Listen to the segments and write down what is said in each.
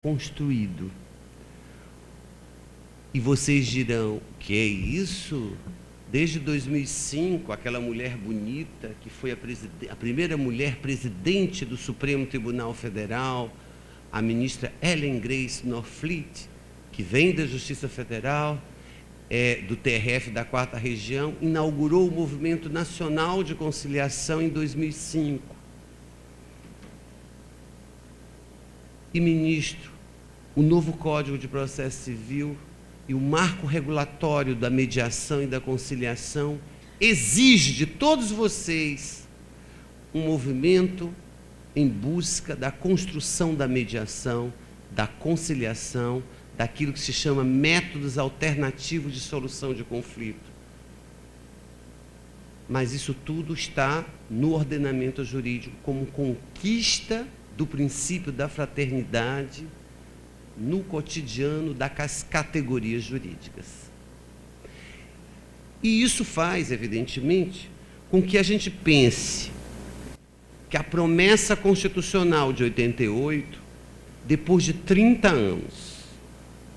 construído. E vocês dirão, que é isso? Desde 2005, aquela mulher bonita, que foi a primeira mulher presidente do Supremo Tribunal Federal, a ministra Ellen Grace Norfleet, que vem da Justiça Federal, do TRF da 4ª Região, inaugurou o Movimento Nacional de Conciliação em 2005. E, ministro, o novo Código de Processo Civil e o marco regulatório da mediação e da conciliação exige de todos vocês um movimento em busca da construção da mediação, da conciliação, daquilo que se chama métodos alternativos de solução de conflito. Mas isso tudo está no ordenamento jurídico como conquista do princípio da fraternidade no cotidiano das categorias jurídicas. E isso faz, evidentemente, com que a gente pense que a promessa constitucional de 88, depois de 30 anos,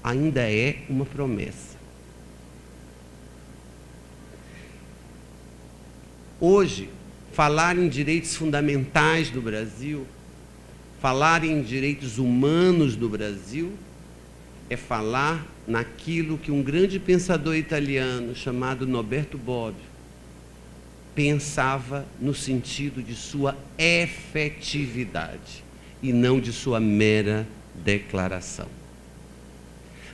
ainda é uma promessa. Hoje, falar em direitos fundamentais do Brasil, falar em direitos humanos no Brasil, é falar naquilo que um grande pensador italiano chamado Norberto Bobbio pensava no sentido de sua efetividade e não de sua mera declaração.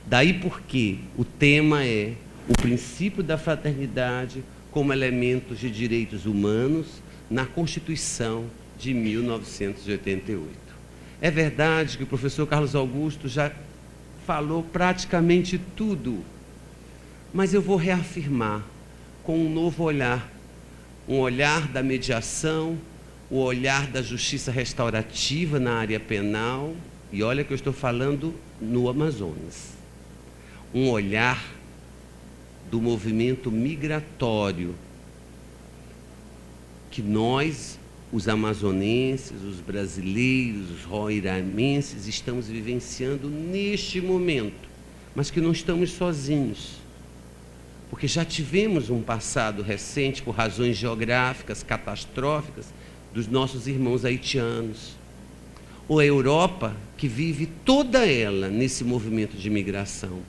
Daí porque o tema é o princípio da fraternidade como elementos de direitos humanos na Constituição de 1988. É verdade que o professor Carlos Augusto já falou praticamente tudo, mas eu vou reafirmar com um novo olhar, um olhar da mediação, o olhar da justiça restaurativa na área penal, e olha que eu estou falando no Amazonas, um olhar do movimento migratório que nós, os amazonenses, os brasileiros, os roramenses, estamos vivenciando neste momento, mas que não estamos sozinhos, porque já tivemos um passado recente, por razões geográficas, catastróficas, dos nossos irmãos haitianos, ou a Europa, que vive toda ela nesse movimento de migração,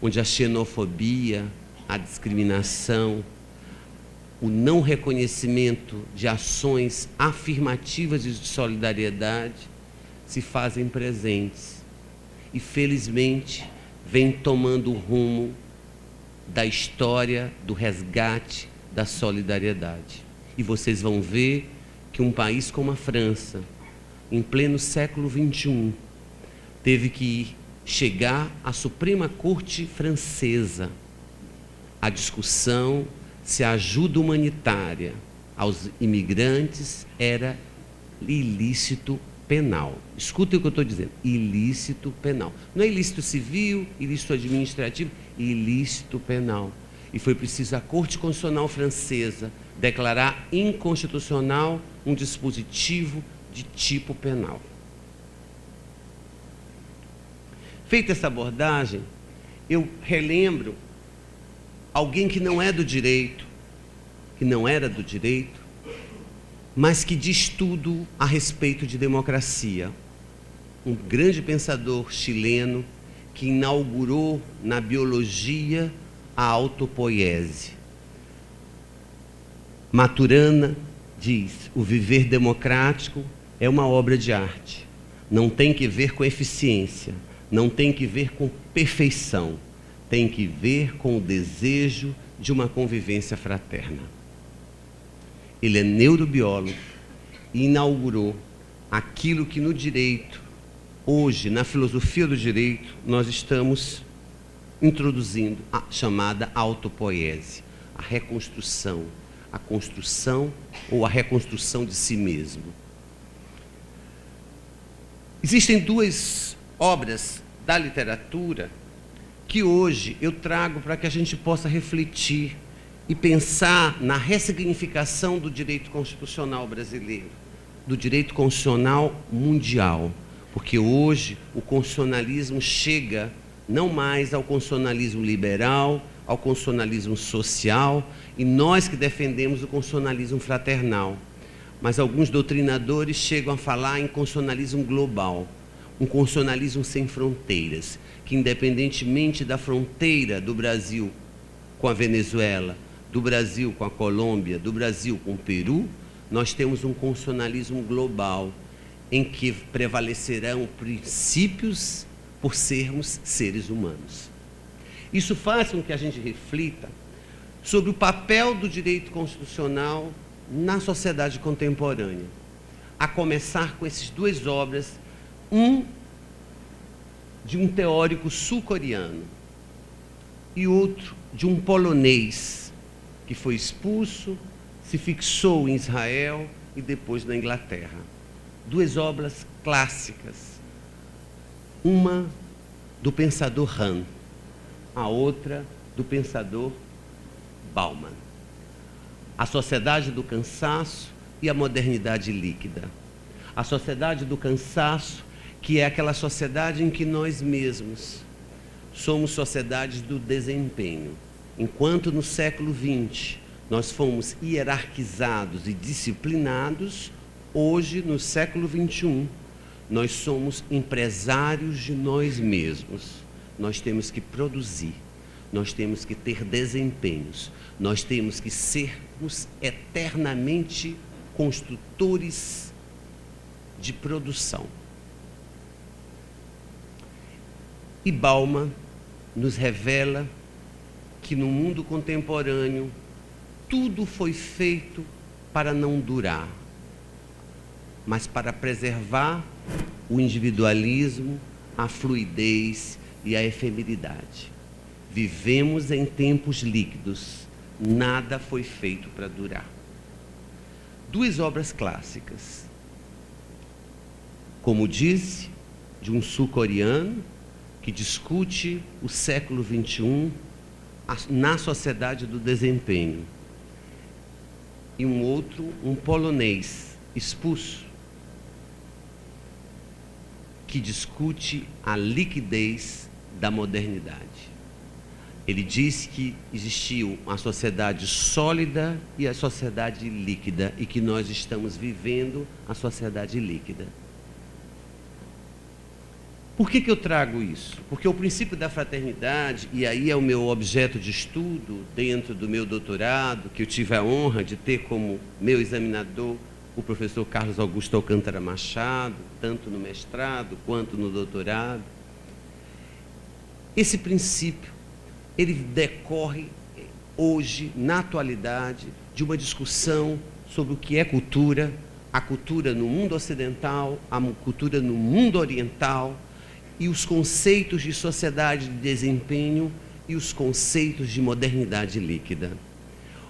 onde a xenofobia, a discriminação, o não reconhecimento de ações afirmativas e de solidariedade se fazem presentes. E, felizmente, vem tomando o rumo da história do resgate da solidariedade. E vocês vão ver que um país como a França, em pleno século XXI, teve que chegar à Suprema Corte Francesa a discussão se a ajuda humanitária aos imigrantes era ilícito penal. Escutem o que eu estou dizendo, ilícito penal. Não é ilícito civil, ilícito administrativo, ilícito penal. E foi preciso a Corte Constitucional Francesa declarar inconstitucional um dispositivo de tipo penal. Feita essa abordagem, eu relembro alguém que não é do direito, que não era do direito, mas que diz tudo a respeito de democracia. Um grande pensador chileno que inaugurou na biologia a autopoiese. Maturana diz: o viver democrático é uma obra de arte. Não tem que ver com eficiência, não tem que ver com perfeição, tem que ver com o desejo de uma convivência fraterna. Ele é neurobiólogo e inaugurou aquilo que no direito, hoje, na filosofia do direito, nós estamos introduzindo, a chamada autopoiese, a reconstrução, a construção ou a reconstrução de si mesmo. Existem duas obras da literatura que hoje eu trago para que a gente possa refletir e pensar na ressignificação do direito constitucional brasileiro, do direito constitucional mundial, Porque hoje o constitucionalismo chega não mais ao constitucionalismo liberal, ao constitucionalismo social, e nós que defendemos o constitucionalismo fraternal. Mas alguns doutrinadores chegam a falar em constitucionalismo global, um constitucionalismo sem fronteiras, que independentemente da fronteira do Brasil com a Venezuela, do Brasil com a Colômbia, do Brasil com o Peru, nós temos um constitucionalismo global, em que prevalecerão princípios por sermos seres humanos. Isso faz com que a gente reflita sobre o papel do direito constitucional na sociedade contemporânea, a começar com essas duas obras, um de um teórico sul-coreano e outro de um polonês que foi expulso, se fixou em Israel e depois na Inglaterra. Duas obras clássicas, uma do pensador Han, a outra do pensador Bauman. A Sociedade do Cansaço e a Modernidade Líquida. A Sociedade do Cansaço, que é aquela sociedade em que nós mesmos somos sociedades do desempenho. Enquanto no século XX nós fomos hierarquizados e disciplinados, hoje, no século XXI, nós somos empresários de nós mesmos. Nós temos que produzir, nós temos que ter desempenhos, nós temos que sermos eternamente construtores de produção. E Bauman nos revela que no mundo contemporâneo tudo foi feito para não durar, mas para preservar o individualismo, a fluidez e a efemeridade. Vivemos em tempos líquidos, nada foi feito para durar. Duas obras clássicas, como disse, de um sul-coreano que discute o século XXI na sociedade do desempenho, e um outro, um polonês expulso, que discute a liquidez da modernidade. Ele diz que existiu uma sociedade sólida e a sociedade líquida, e que nós estamos vivendo a sociedade líquida. Por que eu trago isso? Porque o princípio da fraternidade, e aí é o meu objeto de estudo dentro do meu doutorado, que eu tive a honra de ter como meu examinador o professor Carlos Augusto Alcântara Machado, tanto no mestrado quanto no doutorado. Esse princípio, ele decorre hoje, na atualidade, de uma discussão sobre o que é cultura, a cultura no mundo ocidental, a cultura no mundo oriental, e os conceitos de sociedade de desempenho e os conceitos de modernidade líquida.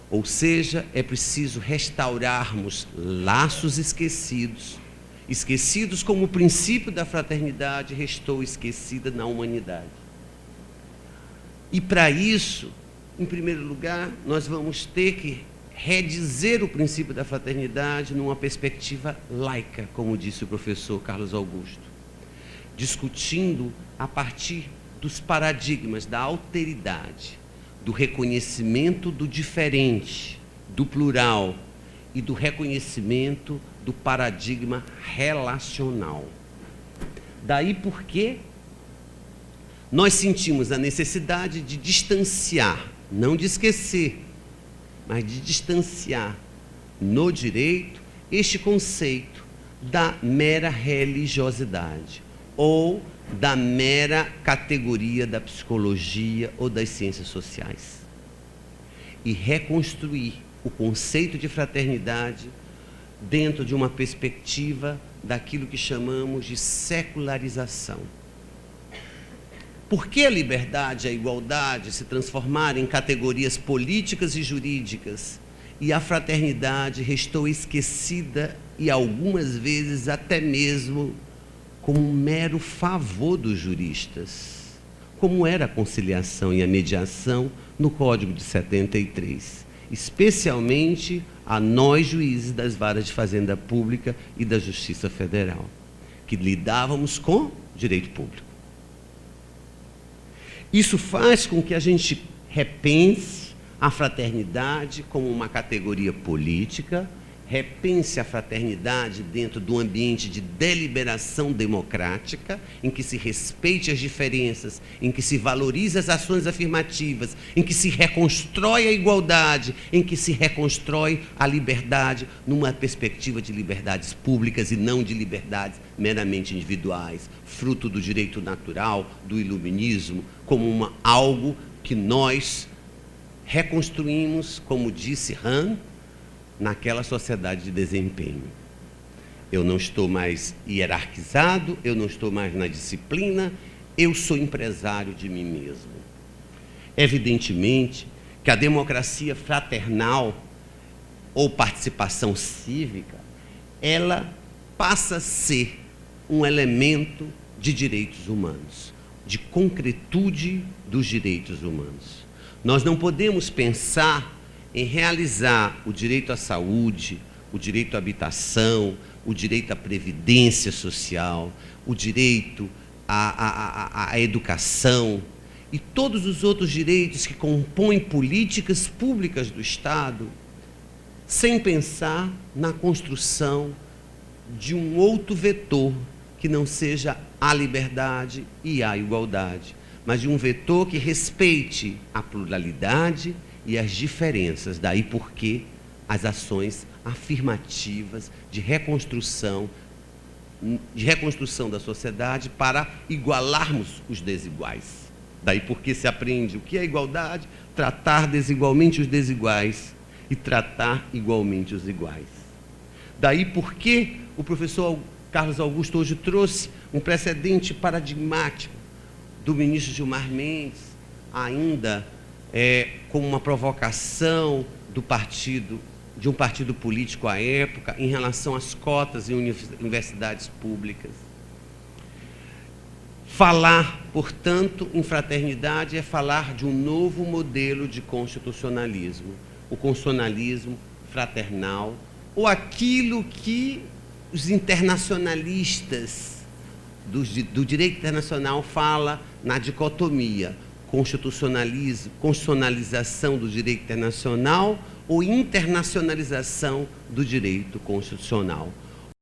Ou seja, é preciso restaurarmos laços esquecidos, esquecidos como o princípio da fraternidade restou esquecida na humanidade. E para isso, em primeiro lugar, nós vamos ter que redizer o princípio da fraternidade numa perspectiva laica, como disse o professor Carlos Augusto, discutindo a partir dos paradigmas da alteridade, do reconhecimento do diferente, do plural e do reconhecimento do paradigma relacional. Daí porque nós sentimos a necessidade de distanciar, não de esquecer, mas de distanciar no direito este conceito da mera religiosidade ou da mera categoria da psicologia ou das ciências sociais, e reconstruir o conceito de fraternidade dentro de uma perspectiva daquilo que chamamos de secularização. Por que a liberdade e a igualdade se transformaram em categorias políticas e jurídicas e a fraternidade restou esquecida e algumas vezes até mesmo como um mero favor dos juristas, como era a conciliação e a mediação no Código de 73, especialmente a nós juízes das varas de fazenda pública e da Justiça Federal, que lidávamos com direito público. Isso faz com que a gente repense a fraternidade como uma categoria política, repense a fraternidade dentro do ambiente de deliberação democrática, em que se respeite as diferenças, em que se valorize as ações afirmativas, em que se reconstrói a igualdade, em que se reconstrói a liberdade numa perspectiva de liberdades públicas e não de liberdades meramente individuais, fruto do direito natural, do iluminismo, como algo que nós reconstruímos, como disse Han, naquela sociedade de desempenho. Eu não estou mais hierarquizado, eu não estou mais na disciplina, eu sou empresário de mim mesmo. Evidentemente que a democracia fraternal ou participação cívica, ela passa a ser um elemento de direitos humanos, de concretude dos direitos humanos. Nós não podemos pensar em realizar o direito à saúde, o direito à habitação, o direito à previdência social, o direito à educação e todos os outros direitos que compõem políticas públicas do Estado, sem pensar na construção de um outro vetor que não seja a liberdade e a igualdade, mas de um vetor que respeite a pluralidade e as diferenças, daí porque as ações afirmativas de reconstrução da sociedade para igualarmos os desiguais. Daí porque se aprende o que é igualdade, tratar desigualmente os desiguais e tratar igualmente os iguais. Daí porque o professor Carlos Augusto hoje trouxe um precedente paradigmático do ministro Gilmar Mendes, ainda como uma provocação de um partido político à época em relação às cotas em universidades públicas. Falar, portanto, em fraternidade é falar de um novo modelo de constitucionalismo, o constitucionalismo fraternal, ou aquilo que os internacionalistas do direito internacional fala na dicotomia constitucionalização do direito internacional ou internacionalização do direito constitucional,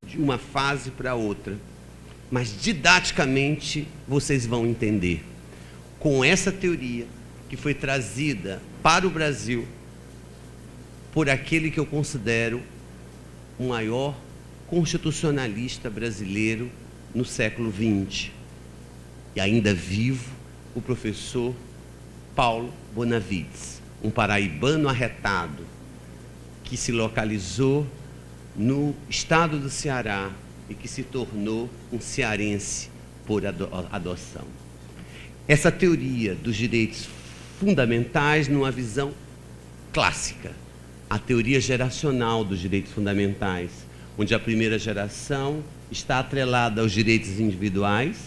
de uma fase para outra. Mas didaticamente vocês vão entender, com essa teoria que foi trazida para o Brasil por aquele que eu considero o maior constitucionalista brasileiro no século XX, e ainda vivo, o professor Paulo Bonavides, um paraibano arretado, que se localizou no estado do Ceará e que se tornou um cearense por adoção. Essa teoria dos direitos fundamentais numa visão clássica, a teoria geracional dos direitos fundamentais, onde a primeira geração está atrelada aos direitos individuais,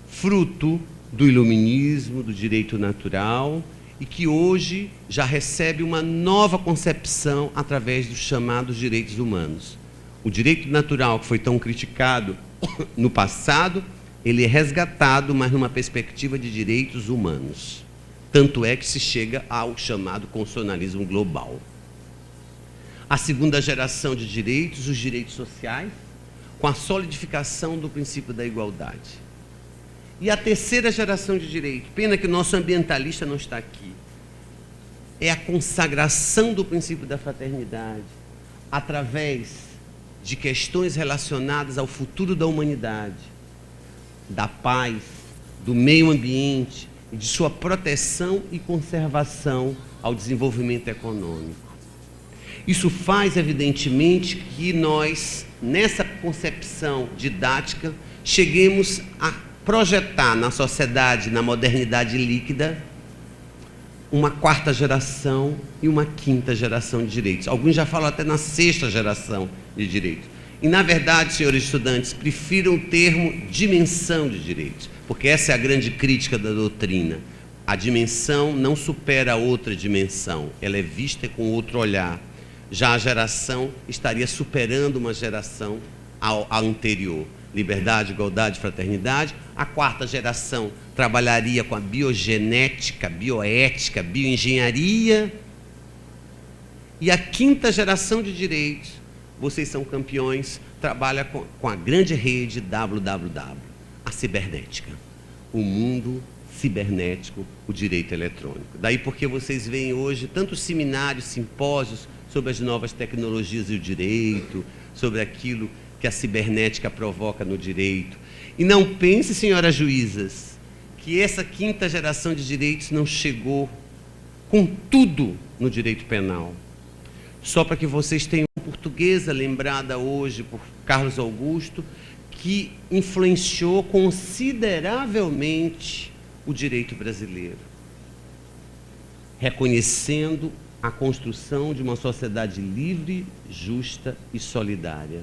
fruto do iluminismo, do direito natural, e que hoje já recebe uma nova concepção através dos chamados direitos humanos. O direito natural, que foi tão criticado no passado, ele é resgatado, mas numa perspectiva de direitos humanos. Tanto é que se chega ao chamado constitucionalismo global. A segunda geração de direitos, os direitos sociais, com a solidificação do princípio da igualdade. E a terceira geração de direito, pena que o nosso ambientalista não está aqui, é a consagração do princípio da fraternidade, através de questões relacionadas ao futuro da humanidade, da paz, do meio ambiente e de sua proteção e conservação ao desenvolvimento econômico. Isso faz, evidentemente, que nós, nessa concepção didática, cheguemos a projetar na sociedade, na modernidade líquida, uma quarta geração e uma quinta geração de direitos. Alguns já falam até na sexta geração de direitos. E, na verdade, senhores estudantes, prefiram o termo dimensão de direitos, porque essa é a grande crítica da doutrina. A dimensão não supera a outra dimensão, ela é vista com outro olhar. Já a geração estaria superando uma geração anterior. liberdade, igualdade, fraternidade. A quarta geração trabalharia com a biogenética, bioética, bioengenharia. E a quinta geração de direitos, vocês são campeões, trabalha com a grande rede www, a cibernética, o mundo cibernético, o direito eletrônico. Daí porque vocês veem hoje tantos seminários, simpósios sobre as novas tecnologias e o direito, sobre aquilo que a cibernética provoca no direito. E não pense, senhoras juízas, que essa quinta geração de direitos não chegou com tudo no direito penal. Só para que vocês tenham uma portuguesa lembrada hoje por Carlos Augusto, que influenciou consideravelmente o direito brasileiro, reconhecendo a construção de uma sociedade livre, justa e solidária.